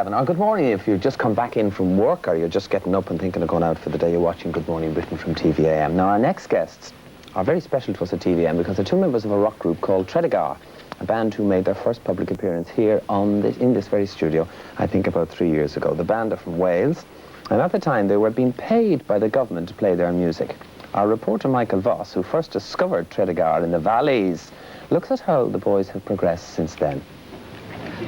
Or good morning if you've just come back in from work or you're just getting up and thinking of going out for the day. You're watching Good Morning Britain from TVAM. Now, our next guests are very special to us at TVAM because they're two members of a rock group called Tredegar, a band who made their first public appearance here in this very studio, I think about 3 years ago. The band are from Wales, and at the time they were being paid by the government to play their music. Our reporter Michael Voss, who first discovered Tredegar in the valleys, looks at how the boys have progressed since then.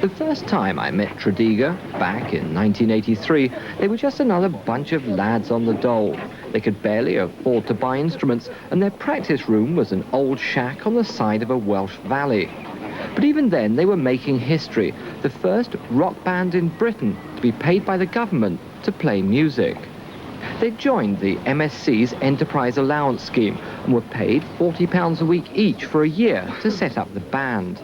The first time I met Tredegar, back in 1983, they were just another bunch of lads on the dole. They could barely afford to buy instruments, and their practice room was an old shack on the side of a Welsh valley. But even then, they were making history, the first rock band in Britain to be paid by the government to play music. They joined the MSC's Enterprise Allowance Scheme and were paid £40 a week each for a year to set up the band.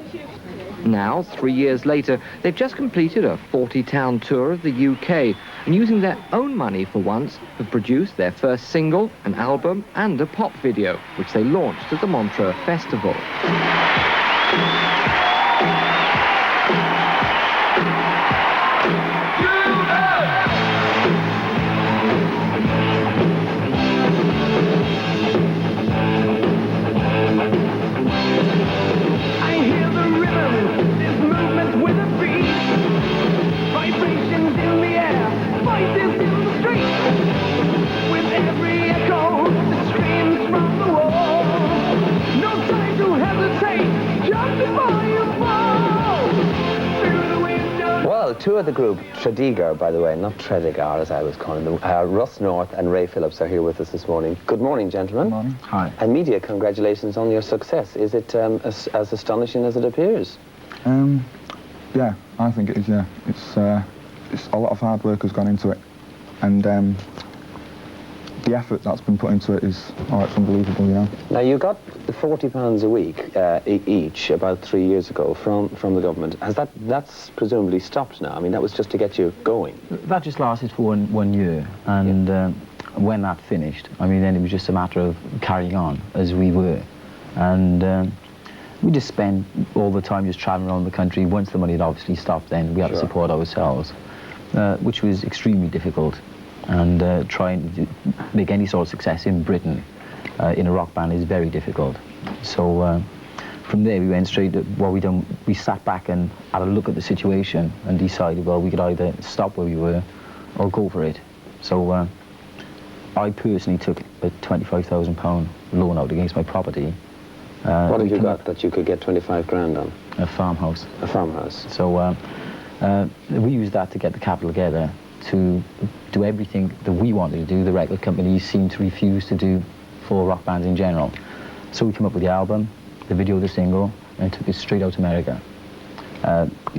Now, 3 years later, they've just completed a 40-town tour of the UK and using their own money for once have produced their first single, an album and a pop video, which they launched at the Montreux Festival. Well, two of the group, Tredegar, by the way, not Tredegar as I was calling them, Russ North and Ray Phillips are here with us this morning. Good morning, gentlemen. Good morning. Hi. And media, congratulations on your success. Is it as astonishing as it appears? Yeah, I think it is, yeah. It's a lot of hard work has gone into it, and the effort that's been put into it is, oh, it's unbelievable, you know. Now, you got the £40 a week each about 3 years ago from the government. That's presumably stopped now? I mean, that was just to get you going. That just lasted for one year, and yeah. When that finished, I mean, then it was just a matter of carrying on as we were. And we just spent all the time just traveling around the country. Once the money had obviously stopped, then we had to support ourselves, which was extremely difficult. And trying to make any sort of success in Britain in a rock band is very difficult. So from there we went straight to what we done. We sat back and had a look at the situation and decided, well, we could either stop where we were or go for it. So I personally took a £25,000 loan out against my property. What have you got that you could get 25 grand on? A farmhouse. A farmhouse. So we used that to get the capital together to do everything that we wanted to do, the record companies seemed to refuse to do for rock bands in general. So we came up with the album, the video of the single, and took it straight out to America.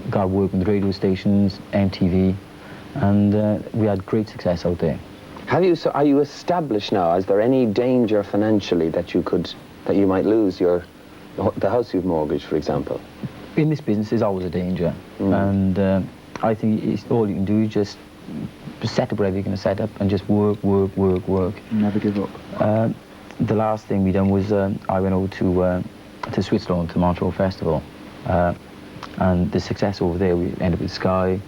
Got work with the radio stations, MTV, and we had great success out there. So are you established now? Is there any danger financially that you might lose the house you've mortgaged, for example? In this business, there's always a danger, and I think all you can do is just set up whatever you're going to set up and just work. Never give up. The last thing we done was I went over to Switzerland to the Montreux Festival, and the success over there, we ended up with Sky,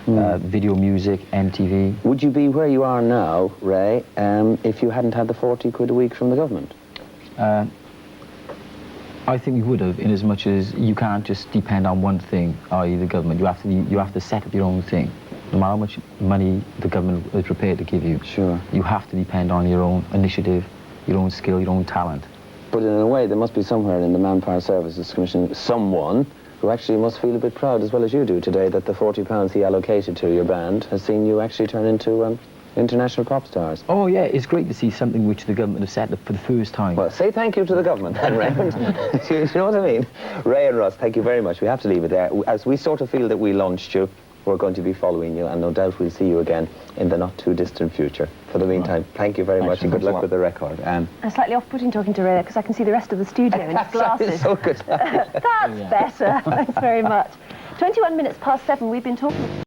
video music, MTV. Would you be where you are now, Ray, if you hadn't had the 40 quid a week from the government? I think we would have, in as much as you can't just depend on one thing, i.e. the government. You have to set up your own thing. No matter how much money the government is prepared to give you, you have to depend on your own initiative, your own skill, your own talent. But in a way, there must be somewhere in the Manpower Services Commission someone who actually must feel a bit proud, as well as you do today, that the £40 he allocated to your band has seen you actually turn into international pop stars. Oh yeah, it's great to see something which the government have set up for the first time. Well, say thank you to the government then, Raymond. You know what I mean? Ray and Russ, thank you very much. We have to leave it there. As we sort of feel that we launched you, we're going to be following you, and no doubt we'll see you again in the not-too-distant future. For the meantime, thank you very much, and good luck with the record. I'm slightly off-putting talking to Ray, because I can see the rest of the studio in his glasses. So good. That's better. Thanks very much. 21 minutes past 7, we've been talking...